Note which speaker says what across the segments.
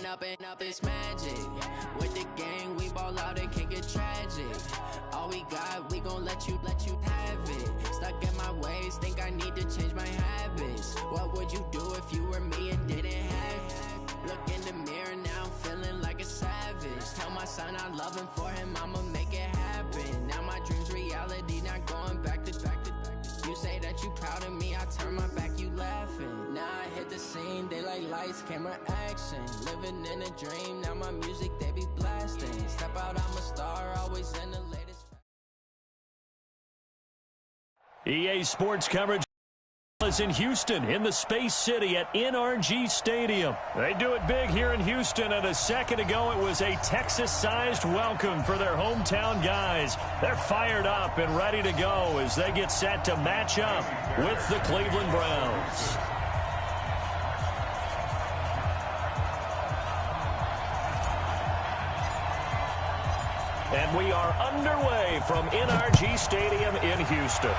Speaker 1: up this magic. With the gang, we ball out, it can get tragic. All we got, we gon' let you have it. Stuck in my ways, think I need to change my habits. What would you do if you were me and didn't have it? Look in the mirror now, I'm feeling like a savage. Tell my son I love him, for him I'ma make it happen. Now my dream's reality, not going back to. You say that you proud of me, I turn my back, you laughing. Now I hit the scene, they like lights, camera, action. Living in a dream, now my music, they be blasting. Step out, I'm a star, always in the latest.
Speaker 2: EA Sports coverage is in Houston, in the Space City at NRG Stadium. They do it big here in Houston, and a second ago it was a Texas-sized welcome for their hometown guys. They're fired up and ready to go as they get set to match up with the Cleveland Browns. And we are underway from NRG Stadium in Houston.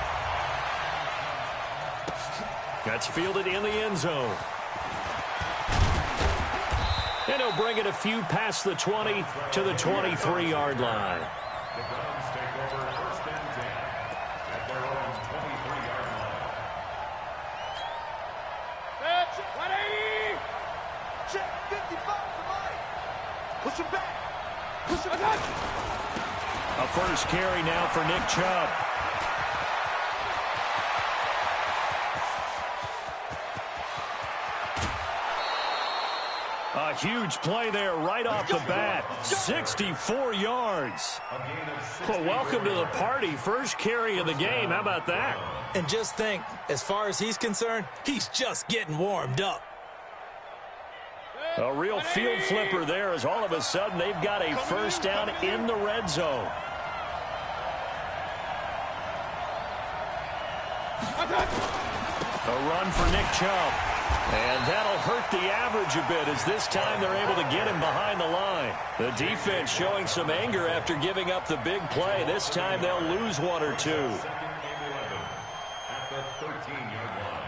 Speaker 2: That's fielded in the end zone. And he'll bring it a few past the 20 to the 23-yard line.
Speaker 3: The Browns take over first and 10 at their own 23-yard line.
Speaker 4: Pitch, 180. Check, 55 to Mike. Push him back. Push him back.
Speaker 2: A first carry now for Nick Chubb. A huge play there right off the bat. 64 yards. Well, welcome to the party. First carry of the game. How about that?
Speaker 5: And just think, as far as he's concerned, he's just getting warmed up.
Speaker 2: A real field flipper there as all of a sudden they've got a first down in the red zone. A run for Nick Chubb. And that'll hurt the average a bit as this time they're able to get him behind the line. The defense showing some anger after giving up the big play. This time they'll lose one or two.
Speaker 3: At the 13-yard line.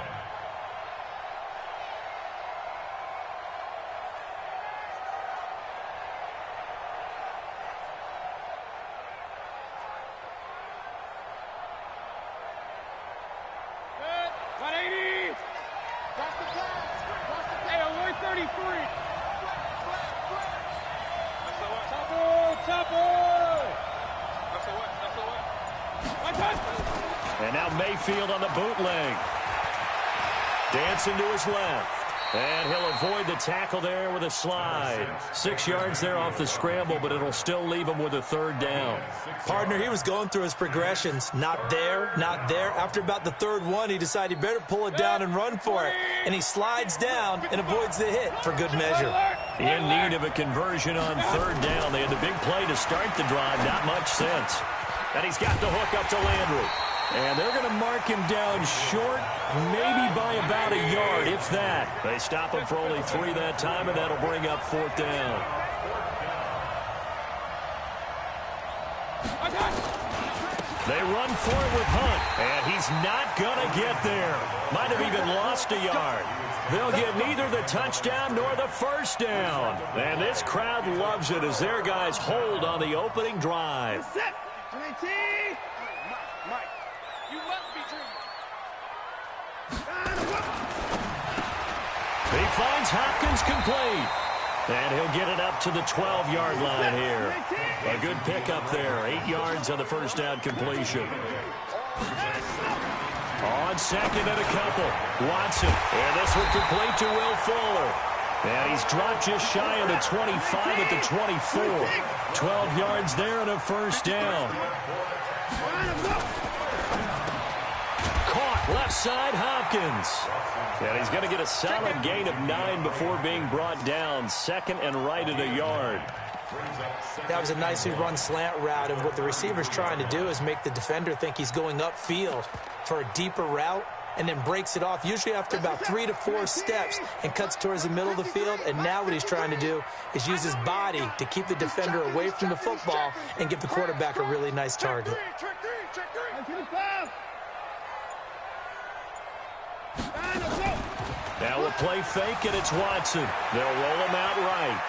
Speaker 2: And now Mayfield on the bootleg. Dancing to his left. And he'll avoid the tackle there with a slide. 6 yards there off the scramble, but it'll still leave him with a third down.
Speaker 5: Partner, he was going through his progressions. Not there, not there. After about the third one, he decided he better pull it down and run for it. And he slides down and avoids the hit for good measure.
Speaker 2: In need of a conversion on third down. They had the big play to start the drive. Not much sense. And he's got the hook up to Landry. And they're going to mark him down short, maybe by about a yard, if that. They stop him for only 3 that time, and that'll bring up fourth down. They run for it with Hunt, and he's not going to get there. Might have even lost a yard. They'll get neither the touchdown nor the first down. And this crowd loves it as their guys hold on the opening drive. He finds Hopkins complete. And he'll get it up to the 12-yard line here. A good pickup there. 8 yards on the first down completion. On second and a couple. Watson. And this one complete to Will Fuller. And he's dropped just shy of the 25 at the 24. 12 yards there and a first down. Caught left side Hopkins. And he's going to get a solid gain of 9 before being brought down. Second and right at a yard.
Speaker 5: That was a nicely run slant route, and what the receiver's trying to do is make the defender think he's going upfield for a deeper route and then breaks it off, usually after about 3 to 4 steps, and cuts towards the middle of the field. And now what he's trying to do is use his body to keep the defender away from the football and give the quarterback a really nice target.
Speaker 2: Now we'll play fake, and it's Watson. They'll roll him out right.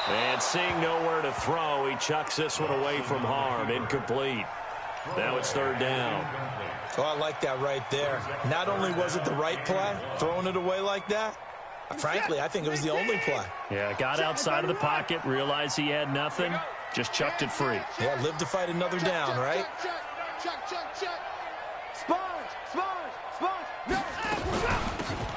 Speaker 2: And seeing nowhere to throw, he chucks this one away from harm. Incomplete. Now it's third down.
Speaker 5: Oh, I like that right there. Not only was it the right play, throwing it away like that, frankly, I think it was the only play.
Speaker 2: Yeah, got outside of the pocket, realized he had nothing, just chucked it free.
Speaker 5: Yeah, live to fight another down, right?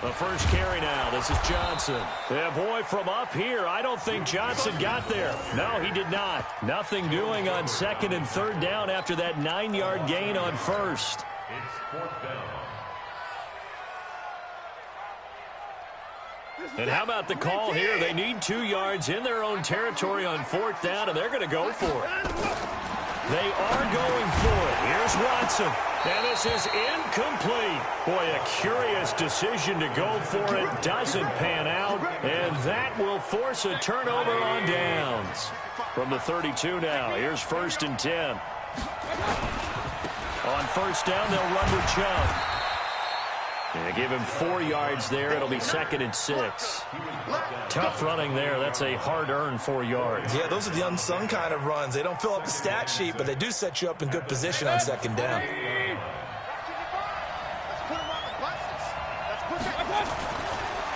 Speaker 2: The first carry now. This is Johnson. Yeah, boy, from up here, I don't think Johnson got there. No, he did not. Nothing doing on second and third down after that 9-yard gain on first.
Speaker 3: It's fourth down.
Speaker 2: And how about the call here? They need 2 yards in their own territory on fourth down, and they're going to go for it. They are going for it. Here's Watson. And this is incomplete. Boy, a curious decision to go for it. Doesn't pan out. And that will force a turnover on downs. From the 32 now, here's first and 10. On first down, they'll run with Chubb. And give him 4 yards there. It'll be second and 6. Tough running there. That's a hard-earned 4 yards.
Speaker 5: Yeah, those are the unsung kind of runs. They don't fill up the stat sheet, but they do set you up in good position on second down.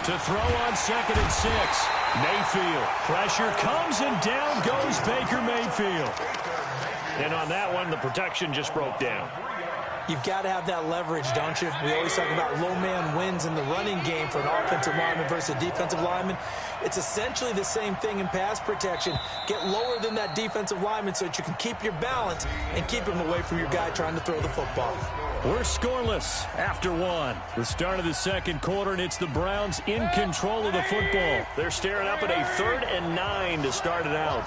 Speaker 2: To throw on second and 6. Mayfield. Pressure comes, and down goes Baker Mayfield. And on that one, the protection just broke down.
Speaker 5: You've got to have that leverage, don't you? We always talk about low man wins in the running game for an offensive lineman versus a defensive lineman. It's essentially the same thing in pass protection. Get lower than that defensive lineman so that you can keep your balance and keep him away from your guy trying to throw the football.
Speaker 2: We're scoreless after one. The start of the second quarter, and it's the Browns in control of the football. They're staring up at a 3rd and 9 to start it out.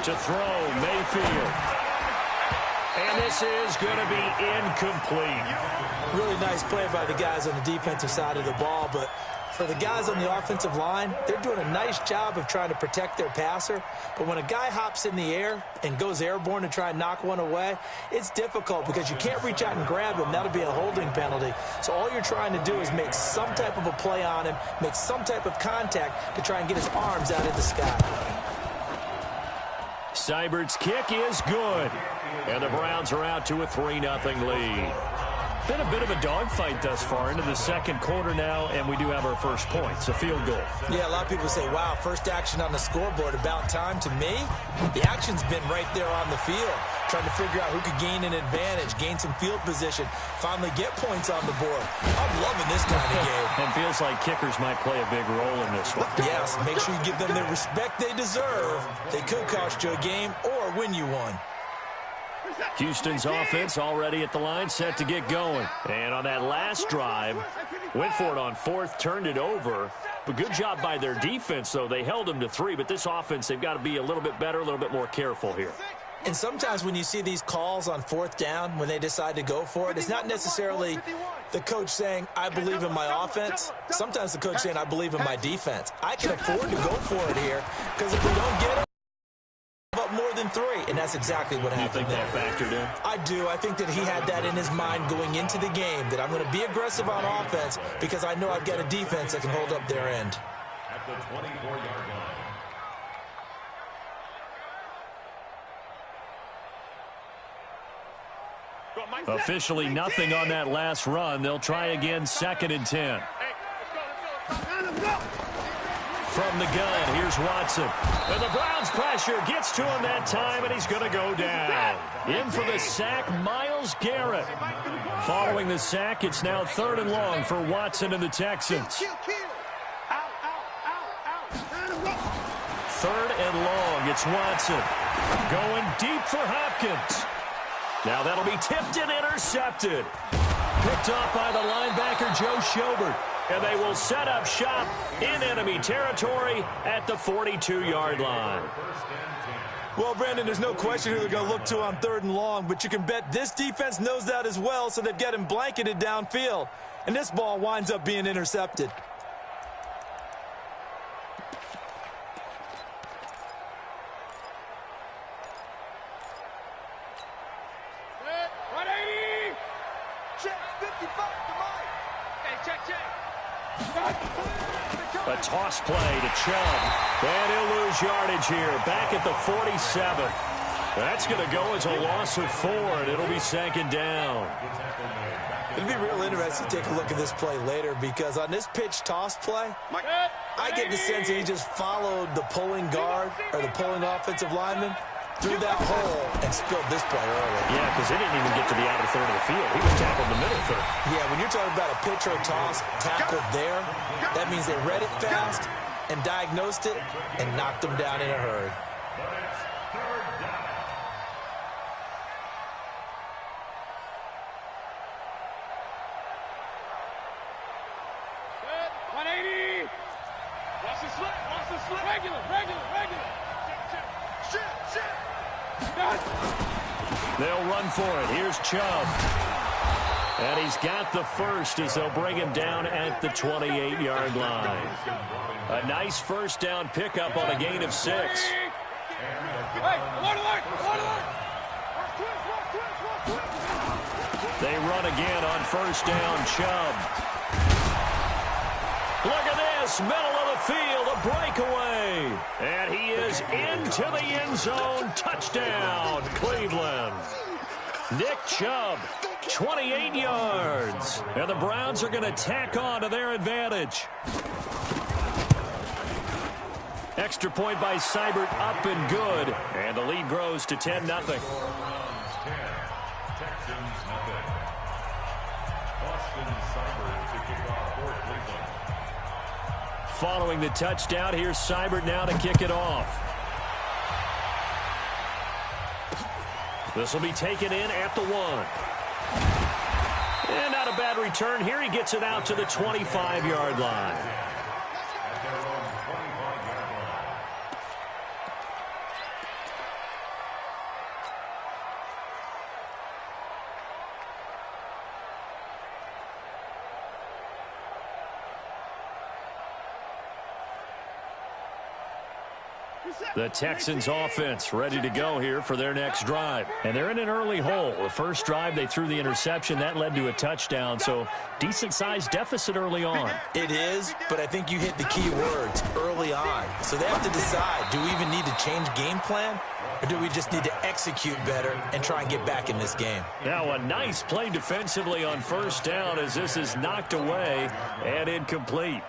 Speaker 2: To throw, Mayfield. And this is going to be incomplete.
Speaker 5: Really nice play by the guys on the defensive side of the ball, but for the guys on the offensive line, they're doing a nice job of trying to protect their passer. But when a guy hops in the air and goes airborne to try and knock one away, it's difficult because you can't reach out and grab him. That'll be a holding penalty. So all you're trying to do is make some type of a play on him, make some type of contact to try and get his arms out of the sky.
Speaker 2: Seibert's kick is good. And the Browns are out to a 3-0 lead. Been a bit of a dogfight thus far into the second quarter now, and we do have our first points, a field goal.
Speaker 5: Yeah, a lot of people say, wow, first action on the scoreboard, about time. To me, the action's been right there on the field, trying to figure out who could gain an advantage, gain some field position, finally get points on the board. I'm loving this kind of game.
Speaker 2: And feels like kickers might play a big role in this one.
Speaker 5: Yes, make sure you give them the respect they deserve. They could cost you a game or win you one.
Speaker 2: Houston's offense already at the line, set to get going. And on that last drive, went for it on fourth, turned it over. But good job by their defense, though. They held them to 3, but this offense, they've got to be a little bit better, a little bit more careful here.
Speaker 5: And sometimes when you see these calls on fourth down, when they decide to go for it, it's not necessarily the coach saying, I believe in my offense. Sometimes the coach saying, I believe in my defense. I can afford to go for it here because if we don't get it, up more than 3, and that's exactly what happened there.
Speaker 2: You think that factored in?
Speaker 5: I do. I think that he had that in his mind going into the game, that I'm going to be aggressive on offense because I know I've got a defense that can hold up their end.
Speaker 3: At the 24-yard line.
Speaker 2: Officially nothing on that last run. They'll try again, 2nd and 10. From the gun, here's Watson. And the Browns pressure gets to him that time, and he's going to go down. In for the sack, Myles Garrett. Following the sack, it's now 3rd and long for Watson and the Texans. 3rd and long, it's Watson. Going deep for Hopkins. Now that'll be tipped and intercepted. Picked off by the linebacker, Joe Schobert. And they will set up shop in enemy territory at the 42-yard line.
Speaker 5: Well, Brandon, there's no question who they're going to look to on 3rd and long, but you can bet this defense knows that as well, so they've got him blanketed downfield. And this ball winds up being intercepted.
Speaker 2: A toss play to Chubb. And he'll lose yardage here. Back at the 47. That's going to go as a loss of 4, and it'll be 2nd down.
Speaker 5: It'll be real interesting to take a look at this play later, because on this pitch toss play, I get the sense that he just followed the pulling guard or the pulling offensive lineman through that hole and spilled this play early.
Speaker 2: Yeah, because he didn't even get to the outer third of the field. He was tackled in the middle third.
Speaker 5: Yeah, when you're talking about a pitch or a toss tackled there, that means they read it fast and diagnosed it and knocked him down in a hurry.
Speaker 2: They'll run for it. Here's Chubb. And he's got the first as they'll bring him down at the 28-yard line. A nice first down pickup on a gain of 6. They run again on first down. Chubb. Look at this, middle of the field, a breakaway. And he is into the end zone. Touchdown, Cleveland. Nick Chubb, 28 yards. And the Browns are going to tack on to their advantage. Extra point by Seibert, up and good. And the lead grows to 10-0.
Speaker 3: Texans nothing. Austin Seibert to kick off for Cleveland.
Speaker 2: Following the touchdown, here's Seibert now to kick it off. This will be taken in at the 1. And not a bad return here. He gets it out to the 25-yard line. The Texans offense ready to go here for their next drive. And they're in an early hole. The first drive, they threw the interception. That led to a touchdown, so decent-sized deficit early on.
Speaker 5: It is, but I think you hit the key words, early on. So they have to decide, do we even need to change game plan, or do we just need to execute better and try and get back in this game?
Speaker 2: Now a nice play defensively on first down as this is knocked away and incomplete.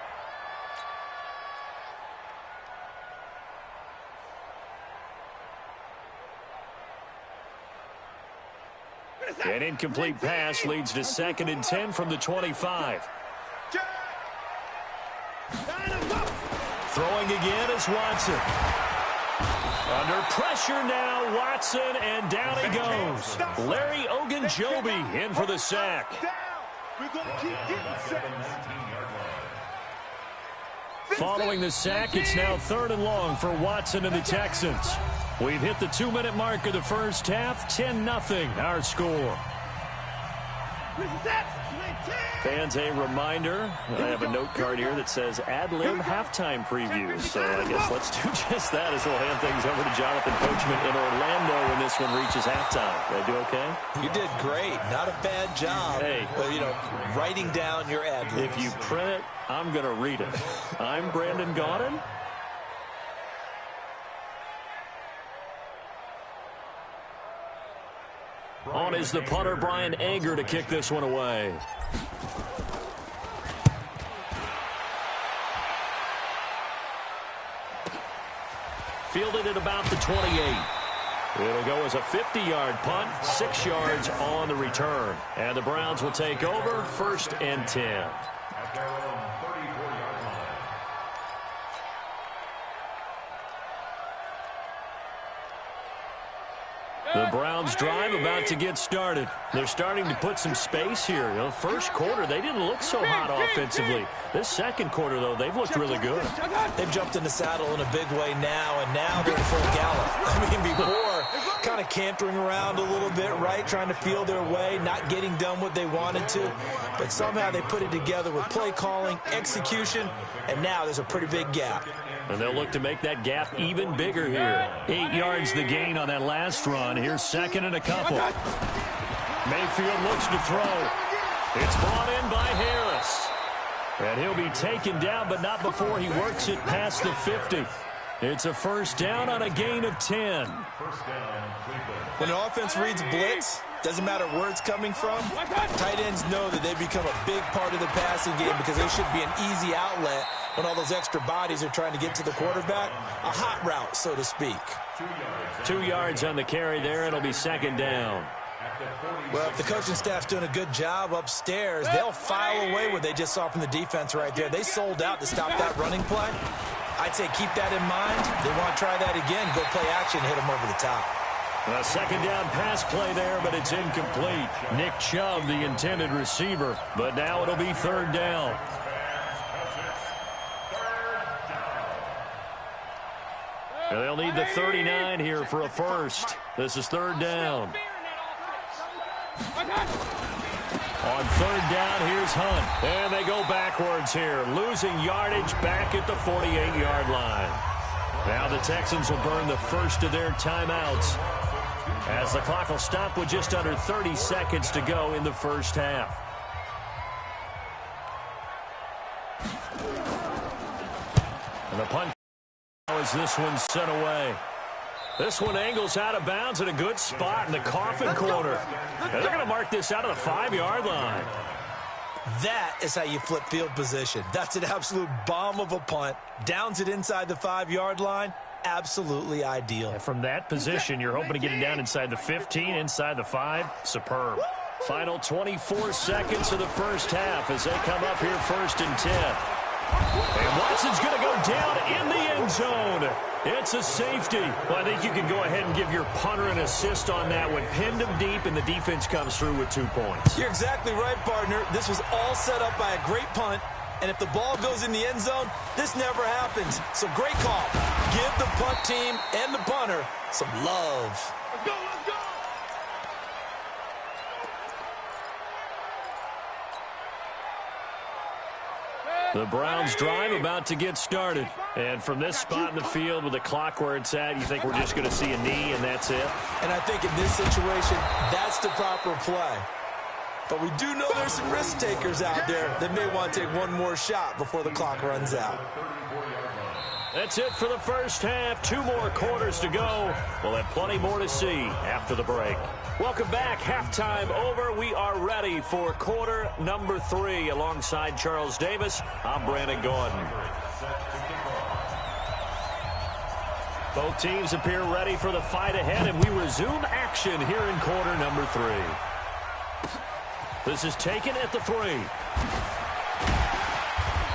Speaker 2: An incomplete pass leads to 2nd and 10 from the 25. Throwing again is Watson. Under pressure now, Watson, and down he goes. Larry Ogunjobi in for the sack. Following the sack, it's now 3rd and long for Watson and the Texans. We've hit the 2-minute mark of the first half. 10-0 our score. Fans, a reminder, I have a note card here that says ad-lib halftime preview. So I guess let's do just that as we'll hand things over to Jonathan Coachman in Orlando when this one reaches halftime. Did I do okay?
Speaker 5: You did great. Not a bad job.
Speaker 2: Hey.
Speaker 5: But, writing down your ad-libs.
Speaker 2: If you print it, I'm going to read it. I'm Brandon Gaudin. On is the punter, Brian Anger, to kick this one away. Fielded at about the 28. It'll go as a 50-yard punt, 6 yards on the return. And the Browns will take over, 1st and 10.
Speaker 3: At their own 34-yard line.
Speaker 2: The Browns drive about to get started. They're starting to put some space here. First quarter, they didn't look so hot offensively. This second quarter, though, they've looked really good.
Speaker 5: They've jumped in the saddle in a big way now, and now they're in full gallop. I mean, before, kind of cantering around a little bit, right, trying to feel their way, not getting done what they wanted to. But somehow they put it together with play calling, execution, and now there's a pretty big gap.
Speaker 2: And they'll look to make that gap even bigger here. 8 yards the gain on that last run. Here's 2nd and a couple. Mayfield looks to throw. It's brought in by Harris. And he'll be taken down, but not before he works it past the 50. It's a first down on a gain of 10.
Speaker 5: When an offense reads blitz, doesn't matter where it's coming from, tight ends know that they become a big part of the passing game because they should be an easy outlet when all those extra bodies are trying to get to the quarterback. A hot route, so to speak.
Speaker 2: 2 yards on the carry there. It'll be second down.
Speaker 5: Well, if the coaching staff's doing a good job upstairs, they'll file away what they just saw from the defense right there. They sold out to stop that running play. I'd say keep that in mind. They want to try that again, go play action, hit them over the top.
Speaker 2: A second down pass play there, but it's incomplete. Nick Chubb, the intended receiver, but now it'll be third down. And they'll need the 39 here for a first. This is third down. On third down, here's Hunt. And they go backwards here, losing yardage back at the 48-yard line. Now the Texans will burn the first of their timeouts, as the clock will stop with just under 30 seconds to go in the first half. And the punt as this one's sent away. This one angles out of bounds at a good spot in the coffin corner. And they're going to mark this out of the 5-yard line.
Speaker 5: That is how you flip field position. That's an absolute bomb of a punt. Downs it inside the 5-yard line. Absolutely ideal.
Speaker 2: And from that position, you're hoping to get it down inside the 15, inside the 5. Superb. Final 24 seconds of the first half as they come up here first and 10. And Watson's going to go down in the end zone. It's a safety. Well, I think you can go ahead and give your punter an assist on that one. Pinned him deep, and the defense comes through with 2 points.
Speaker 5: You're exactly right, partner. This was all set up by a great punt. And if the ball goes in the end zone, this never happens. So great call. Give the punt team and the punter some love.
Speaker 4: Let's go, let's go.
Speaker 2: The Browns drive about to get started. And from this spot in the field with the clock where it's at, you think we're just going to see a knee and that's it?
Speaker 5: And I think in this situation, that's the proper play. But we do know there's some risk takers out there that may want to take one more shot before the clock runs out.
Speaker 2: That's it for the first half. 2 more quarters to go. We'll have plenty more to see after the break. Welcome back. Halftime over. We are ready for quarter number 3. Alongside Charles Davis, I'm Brandon Gordon. Both teams appear ready for the fight ahead, and we resume action here in quarter number 3. This is taken at the 3.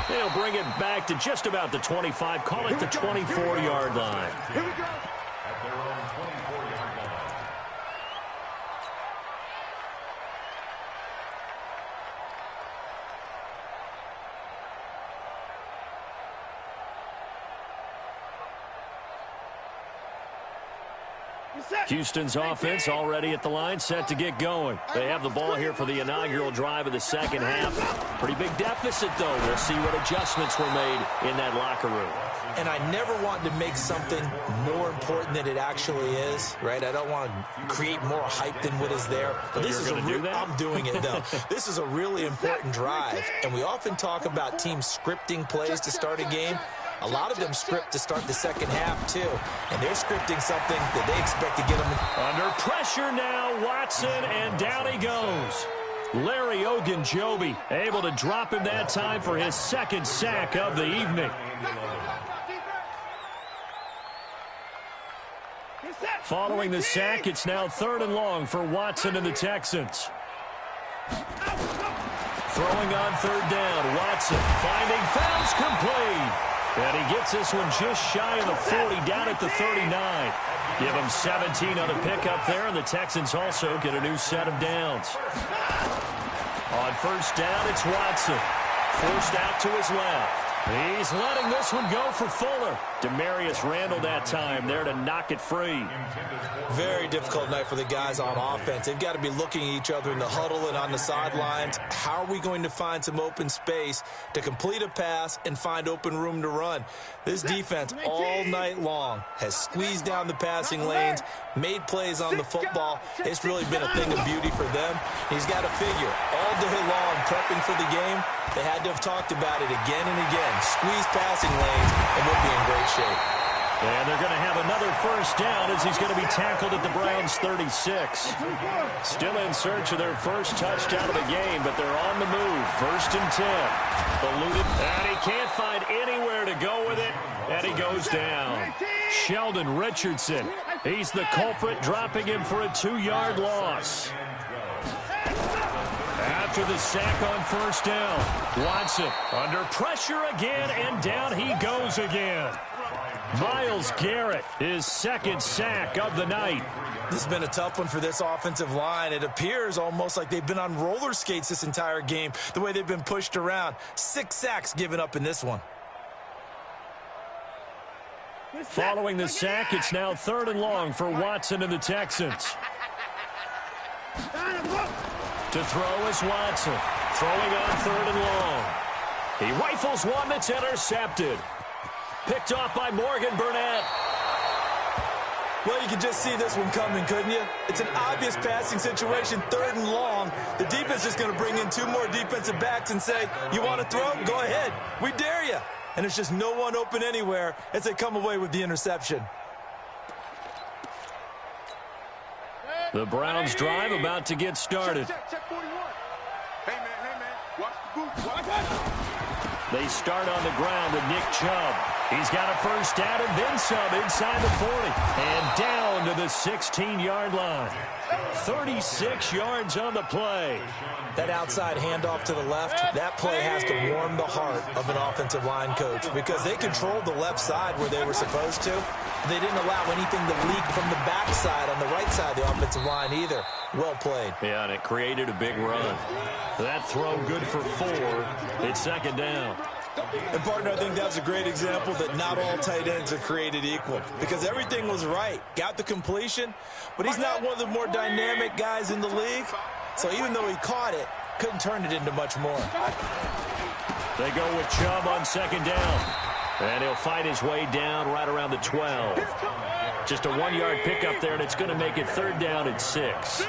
Speaker 2: They'll bring it back to just about the 25. Call it the 24-yard line.
Speaker 4: Here we go.
Speaker 3: At their own 24-yard line.
Speaker 2: Houston's offense already at the line, set to get going. They have the ball here for the inaugural drive of the second half. Pretty big deficit, though. We'll see what adjustments were made in that locker room.
Speaker 5: And I never want to make something more important than it actually is, right? I don't want to create more hype than what is there. But this is I'm doing it, though. This is a really important drive. And we often talk about teams scripting plays to start a game. A lot of them script to start the second half, too. And they're scripting something that they expect to get them.
Speaker 2: Under pressure now, Watson, and down he goes. Larry Ogunjobi able to drop him that time for his second sack of the evening. Following the sack, it's now 3rd and long for Watson and the Texans. Throwing on 3rd down, Watson finding fouls complete. And he gets this one just shy of the 40, down at the 39. Give him 17 on a pickup there, and the Texans also get a new set of downs. On 1st down, it's Watson. Forced out to his left. He's letting this one go for Fuller. Demarius Randall that time there to knock it free.
Speaker 5: Very difficult night for the guys on offense. They've got to be looking at each other in the huddle and on the sidelines. How are we going to find some open space to complete a pass and find open room to run? This defense all night long has squeezed down the passing lanes, made plays on the football. It's really been a thing of beauty for them. He's got to figure all day long prepping for the game. They had to have talked about it again and again. Squeeze passing lanes, and we'll be in great shape.
Speaker 2: And they're going to have another first down as he's going to be tackled at the Browns' 36. Still in search of their first touchdown of the game, but they're on the move. First and 10. Eluded, and he can't find anywhere to go with it, and he goes down. Sheldon Richardson, he's the culprit, dropping him for a 2-yard loss. After the sack on first down, Watson under pressure again, and down he goes again. Myles Garrett, his second sack of the night.
Speaker 5: This has been a tough one for this offensive line. It appears almost like they've been on roller skates this entire game, the way they've been pushed around. 6 sacks given up in this one.
Speaker 2: Following the sack, it's now 3rd and long for Watson and the Texans. To throw is Watson, throwing on 3rd and long. He rifles one that's intercepted. Picked off by Morgan Burnett.
Speaker 5: Well, you could just see this one coming, couldn't you? It's an obvious passing situation, 3rd and long. The defense is going to bring in 2 more defensive backs and say, you want to throw? Go ahead. We dare you. And it's just no one open anywhere as they come away with the interception.
Speaker 2: The Browns drive about to get started.
Speaker 4: Check 41. Hey, man, watch the boot. Watch that.
Speaker 2: They start on the ground with Nick Chubb. He's got a first down and then some inside the 40. And down to the 16-yard line. 36 yards on the play.
Speaker 5: That outside handoff to the left, that play has to warm the heart of an offensive line coach because they controlled the left side where they were supposed to. They didn't allow anything to leak from the backside on the right side of the offensive line either. Well played.
Speaker 2: Yeah, and it created a big run. That throw good for 4. It's 2nd down.
Speaker 5: And, partner, I think that's a great example that not all tight ends are created equal because everything was right. Got the completion, but he's not one of the more dynamic guys in the league. So even though he caught it, couldn't turn it into much more.
Speaker 2: They go with Chubb on 2nd down. And he'll fight his way down right around the 12. Just a 1-yard pickup there, and it's going to make it 3rd down and 6.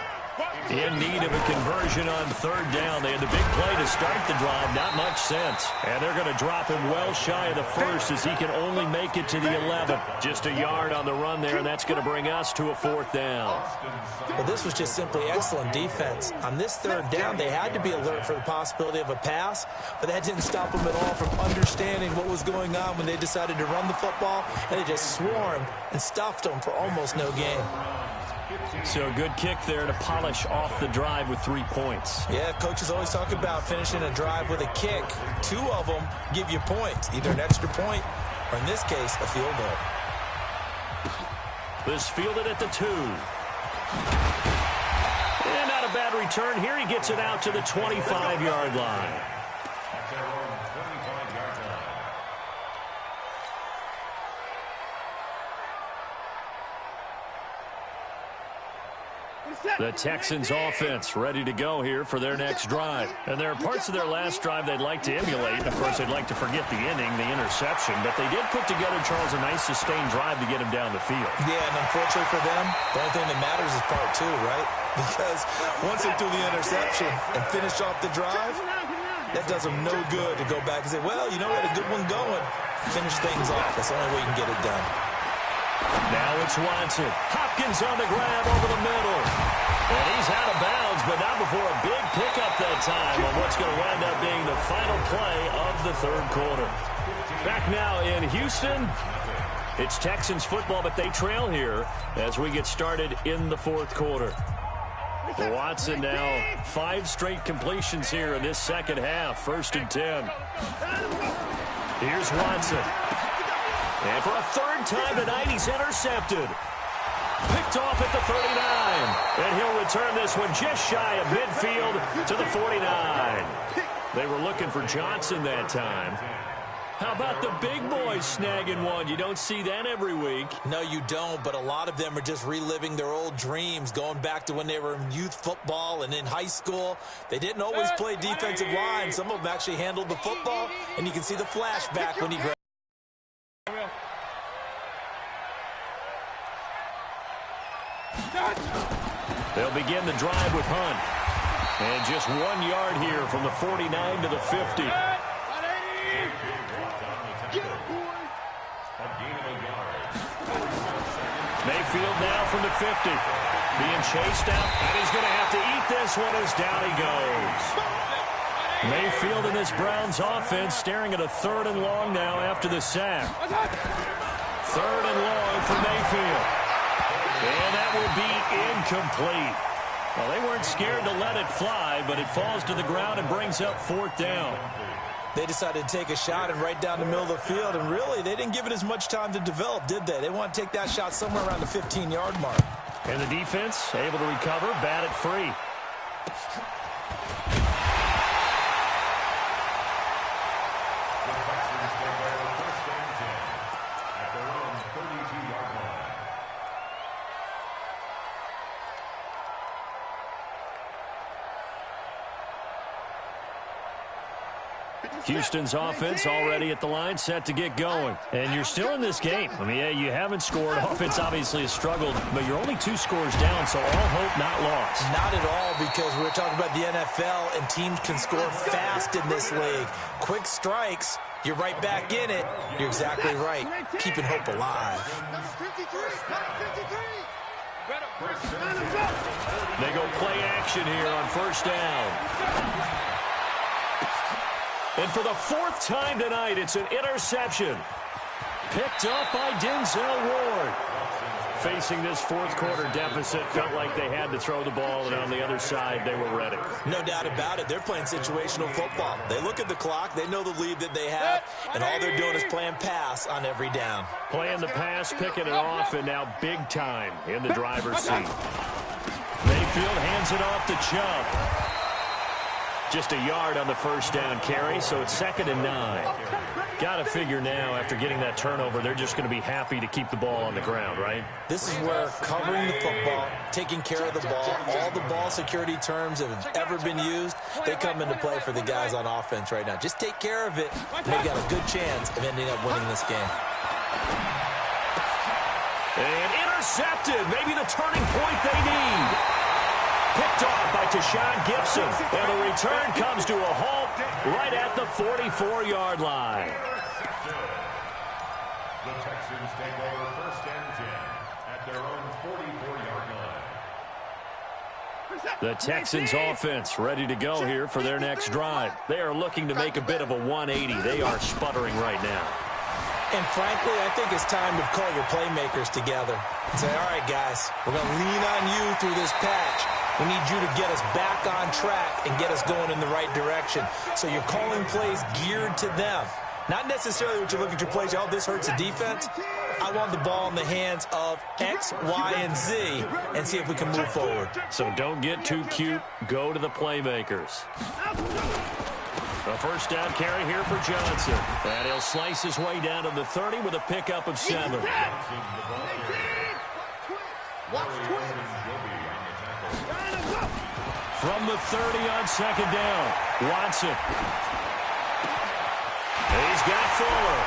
Speaker 2: In need of a conversion on 3rd down. They had the big play to start the drive. Not much sense. And they're going to drop him well shy of the 1st as he can only make it to the 11. Just a yard on the run there, and that's going to bring us to a 4th down.
Speaker 5: Well, this was just simply excellent defense. On this 3rd down, they had to be alert for the possibility of a pass, but that didn't stop them at all from understanding what was going on when they decided to run the football, and they just swarmed and stuffed them for almost no gain.
Speaker 2: So a good kick there to polish off the drive with 3 points.
Speaker 5: Yeah, coaches always talk about finishing a drive with a kick. 2 of them give you points, either an extra point or, in this case, a field goal.
Speaker 2: This fielded at the 2. And not a bad return here. He gets it out to the 25-yard line. The Texans offense ready to go here for their next drive. And there are parts of their last drive they'd like to emulate. Of course, they'd like to forget the inning, the interception. But they did put together, Charles, a nice sustained drive to get him down the field.
Speaker 5: Yeah, and unfortunately for them, the only thing that matters is part 2, right? Because once they threw the interception and finished off the drive, that does them no good to go back and say, well, you know what, a good one going. Finish things off. That's the only way you can get it done.
Speaker 2: Now it's Watson. Hopkins on the grab over the middle. And he's out of bounds, but not before a big pickup that time on what's going to wind up being the final play of the 3rd quarter. Back now in Houston. It's Texans football, but they trail here as we get started in the 4th quarter. Watson now 5 straight completions here in this 2nd half. 1st and 10. Here's Watson. And for a 3rd time tonight, he's intercepted. Picked off at the 39. And he'll return this one just shy of midfield to the 49. They were looking for Johnson that time. How about the big boys snagging one? You don't see that every week.
Speaker 5: No, you don't, but a lot of them are just reliving their old dreams, going back to when they were in youth football and in high school. They didn't always play defensive line. Some of them actually handled the football, and you can see the flashback when he grabbed.
Speaker 2: They'll begin the drive with Hunt. And just 1 yard here from the 49 to the 50. Mayfield now from the 50. Being chased out, and he's going to have to eat this one as down he goes. Mayfield in this Browns offense staring at a 3rd and long now after the sack. 3rd and long for Mayfield. And that will be incomplete. Well, they weren't scared to let it fly, but it falls to the ground and brings up 4th down.
Speaker 5: They decided to take a shot and right down the middle of the field, and really, they didn't give it as much time to develop, did they? They want to take that shot somewhere around the 15-yard mark.
Speaker 2: And the defense able to recover, bat it free. Houston's offense already at the line, set to get going. And you're still in this game. I mean, yeah, you haven't scored. Offense obviously has struggled, but you're only 2 scores down, so all hope not lost.
Speaker 5: Not at all, because we're talking about the NFL, and teams can score fast in this league. Quick strikes, you're right back in it. You're exactly right. Keeping hope alive.
Speaker 2: They go play action here on 1st down. And for the 4th time tonight, it's an interception. Picked up by Denzel Ward. Facing this 4th quarter deficit, felt like they had to throw the ball, and on the other side, they were ready.
Speaker 5: No doubt about it. They're playing situational football. They look at the clock, they know the lead that they have, and all they're doing is playing pass on every down.
Speaker 2: Playing the pass, picking it off, and now big time in the driver's seat. Mayfield hands it off to Chubb. Just a yard on the 1st down carry, so it's 2nd and 9. Got to figure now, after getting that turnover, they're just going to be happy to keep the ball on the ground, right?
Speaker 5: This is where covering the football, taking care of the ball, all the ball security terms that have ever been used, they come into play for the guys on offense right now. Just take care of it, and they've got a good chance of ending up winning this game.
Speaker 2: And intercepted, maybe the turning point they need. Picked off by Tashawn Gibson, and the return comes to a halt right at the 44-yard line.
Speaker 3: The Texans take over 1st and 10 at their own 44-yard line.
Speaker 2: The Texans offense ready to go here for their next drive. They are looking to make a bit of a 180. They are sputtering right now.
Speaker 5: And frankly, I think it's time to call your playmakers together and say, all right, guys, we're going to lean on you through this patch. We need you to get us back on track and get us going in the right direction. So you're calling plays geared to them. Not necessarily what you look at your plays, oh, this hurts the defense. I want the ball in the hands of X, Y, and Z and see if we can move forward.
Speaker 2: So don't get too cute. Go to the playmakers. A 1st down carry here for Johnson. And he'll slice his way down to the 30 with a pickup of 7. From the 30 on 2nd down, Watson. He's got Fuller.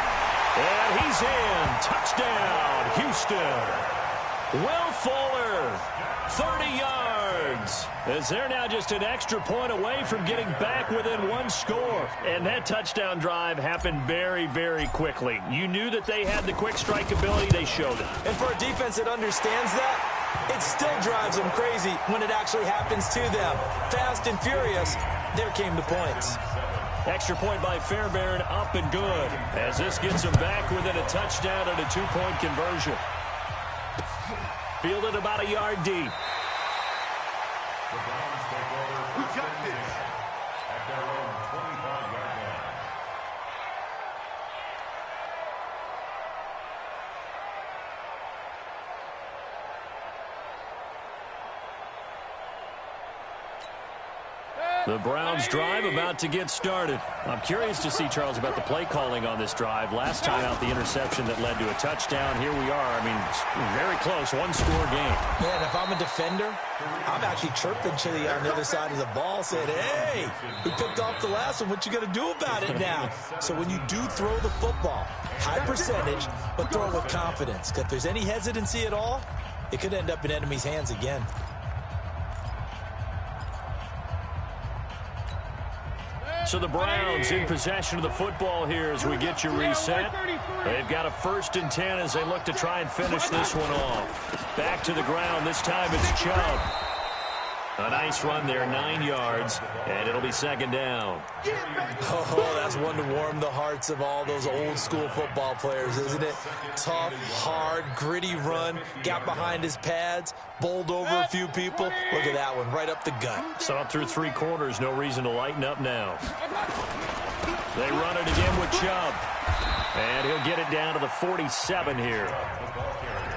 Speaker 2: And he's in. Touchdown, Houston. Will Fuller, 30 yards. As they're now just an extra point away from getting back within 1 score. And that touchdown drive happened very, very quickly. You knew that they had the quick strike ability. They showed it.
Speaker 5: And for a defense that understands that, it still drives them crazy when it actually happens to them. Fast and furious, there came the points.
Speaker 2: Extra point by Fairbairn, up and good. As this gets them back within a touchdown and a 2-point conversion. Fielded about a yard deep.
Speaker 3: The Browns take over 1st and 10 at their own 25-yard line.
Speaker 2: The Browns drive about to get started. I'm curious to see, Charles, about the play calling on this drive. Last time out, the interception that led to a touchdown. Here we are. I mean, very close, 1-score game.
Speaker 5: Yeah, and if I'm a defender, I'm actually chirping Chili on the other side of the ball, saying, hey, we picked off the last one. What you going to do about it now? So when you do throw the football, high percentage, but throw it with confidence. Because if there's any hesitancy at all, it could end up in enemy's hands again.
Speaker 2: So the Browns in possession of the football here as we get you reset. They've got a 1st and 10 as they look to try and finish this one off. Back to the ground. This time it's Chubb. A nice run there, 9 yards, and it'll be 2nd down.
Speaker 5: Oh, that's one to warm the hearts of all those old-school football players, isn't it? Tough, hard, gritty run, got behind his pads, bowled over a few people. Look at that one, right up the gut.
Speaker 2: Saw it through 3 quarters, no reason to lighten up now. They run it again with Chubb, and he'll get it down to the 47 here.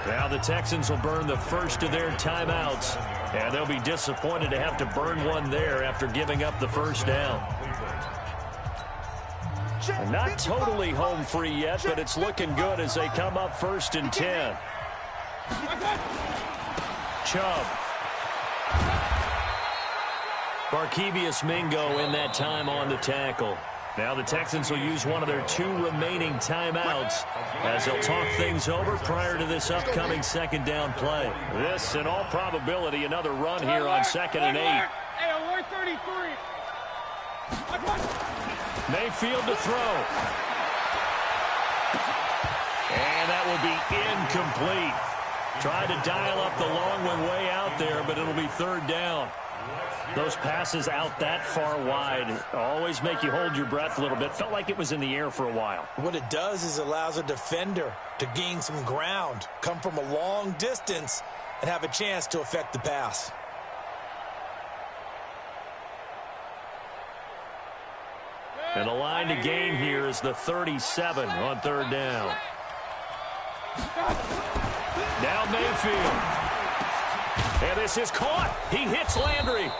Speaker 2: Now the Texans will burn the first of their timeouts, and they'll be disappointed to have to burn one there after giving up the 1st down. Not totally home free yet, but it's looking good as they come up 1st and 10. Chubb. Barkevious Mingo in that time on the tackle. Now the Texans will use one of their 2 remaining timeouts as they'll talk things over prior to this upcoming 2nd down play. This, in all probability, another run here on 2nd and 8. Mayfield to throw. And that will be incomplete. Tried to dial up the long one way out there, but it'll be 3rd down. Those passes out that far wide always make you hold your breath a little bit. Felt like it was in the air for a while.
Speaker 5: What it does is allows a defender to gain some ground, come from a long distance, and have a chance to affect the pass.
Speaker 2: And the line to gain here is the 37 on 3rd down. Now Mayfield. And this is caught. He hits Landry.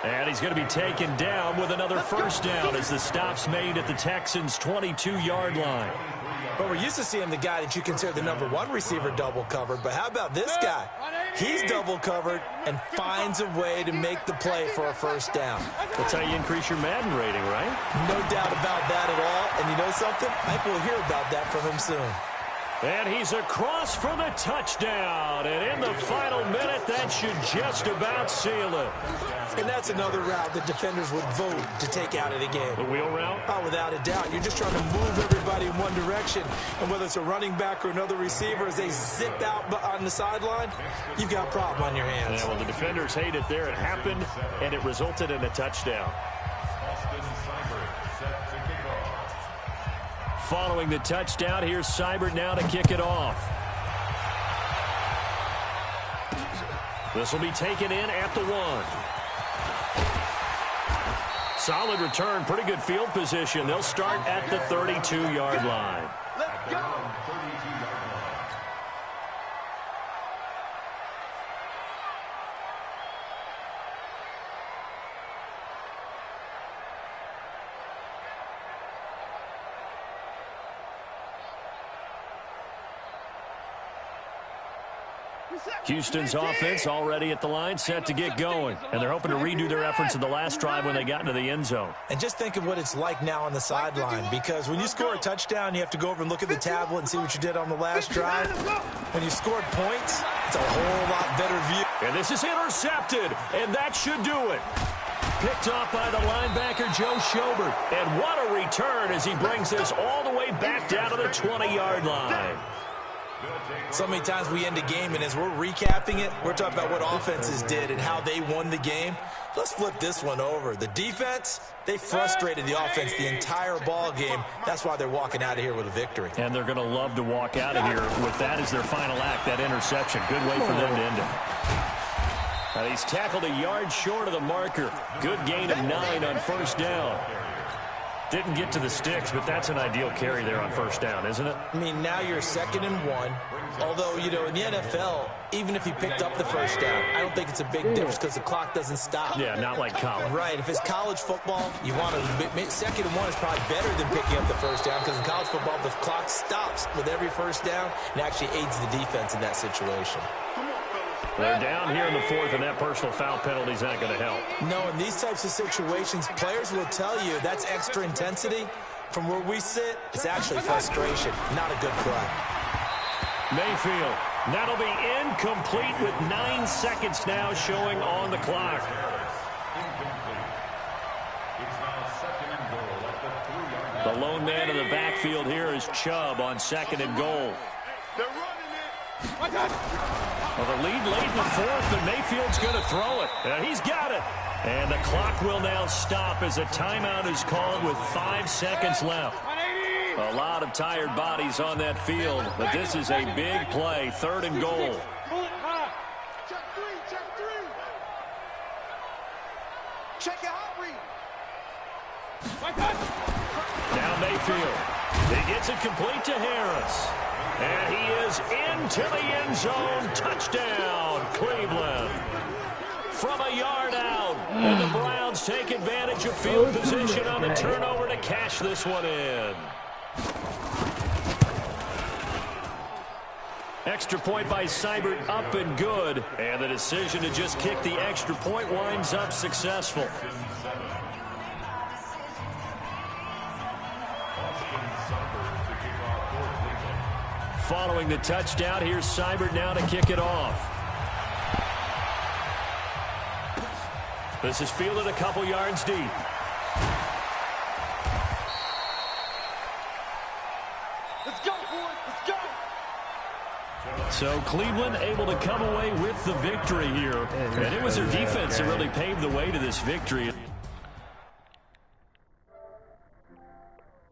Speaker 2: And he's going to be taken down with another 1st down as the stop's made at the Texans' 22-yard line.
Speaker 5: But we're used to seeing the guy that you consider the #1 receiver double covered. But how about this guy? He's double covered and finds a way to make the play for a 1st down.
Speaker 2: That's how you increase your Madden rating, right?
Speaker 5: No doubt about that at all. And you know something? I think we'll hear about that from him soon.
Speaker 2: And he's across for the touchdown. And in the final minute, that should just about seal it.
Speaker 5: And that's another route that defenders would vote to take out of the game.
Speaker 2: The wheel route?
Speaker 5: Oh, without a doubt. You're just trying to move everybody in one direction. And whether it's a running back or another receiver, as they zip out on the sideline, you've got a problem on your hands.
Speaker 2: Yeah, well, the defenders hate it there. It happened, and it resulted in a touchdown. Following the touchdown, here's Seibert now to kick it off. This will be taken in at the 1. Solid return, pretty good field position. They'll start at the 32-yard line.
Speaker 4: Let's go.
Speaker 2: Houston's offense already at the line, set to get going. And they're hoping to redo their efforts in the last drive when they got into the end zone.
Speaker 5: And just think of what it's like now on the sideline, because when you score a touchdown, you have to go over and look at the tablet and see what you did on the last drive. When you scored points, it's a whole lot better view.
Speaker 2: And this is intercepted, and that should do it. Picked off by the linebacker, Joe Schobert. And what a return as he brings this all the way back down to the 20-yard line.
Speaker 5: So many times we end a game, and as we're recapping it, we're talking about what offenses did and how they won the game. Let's flip this one over. The defense, they frustrated the offense the entire ball game. That's why they're walking out of here with a victory.
Speaker 2: And they're going to love to walk out of here with that as their final act, that interception. Good way for them to end it. And he's tackled a yard short of the marker. Good gain of 9 on 1st down. Didn't get to the sticks, but that's an ideal carry there on 1st down, isn't it?
Speaker 5: I mean, now you're 2nd and 1. Although, you know, in the NFL, even if he picked up the 1st down, I don't think it's a big difference because the clock doesn't stop.
Speaker 2: Yeah, not like college.
Speaker 5: Right. If it's college football, you want to 2nd and 1 is probably better than picking up the 1st down, because in college football, the clock stops with every 1st down and actually aids the defense in that situation.
Speaker 2: They're down here in the 4th, and that personal foul penalty is not going to help.
Speaker 5: No, in these types of situations, players will tell you that's extra intensity. From where we sit, it's actually frustration, not a good play.
Speaker 2: Mayfield, that'll be incomplete with 9 seconds now showing on the clock.
Speaker 3: It's now 2nd and goal.
Speaker 2: The lone man in the backfield here is Chubb on 2nd and goal.
Speaker 4: They're running it.
Speaker 2: Well, the lead late in the 4th, and Mayfield's going to throw it. And he's got it. And the clock will now stop as a timeout is called with 5 seconds left. A lot of tired bodies on that field, but this is a big play, 3rd and goal.
Speaker 4: Check three. Check your hot read.
Speaker 2: Now Mayfield. He gets it complete to Harris. And he is into the end zone. Touchdown, Cleveland. From a yard out. And the Browns take advantage of field position on the turnover to cash this one in. Extra point by Seibert, up and good. And the decision to just kick the extra point winds up successful. Following the touchdown, here's Seibert now to kick it off. This is fielded a couple yards deep.
Speaker 4: Let's go, boys. Let's go.
Speaker 2: So Cleveland able to come away with the victory here. And it was their defense that really paved the way to this victory.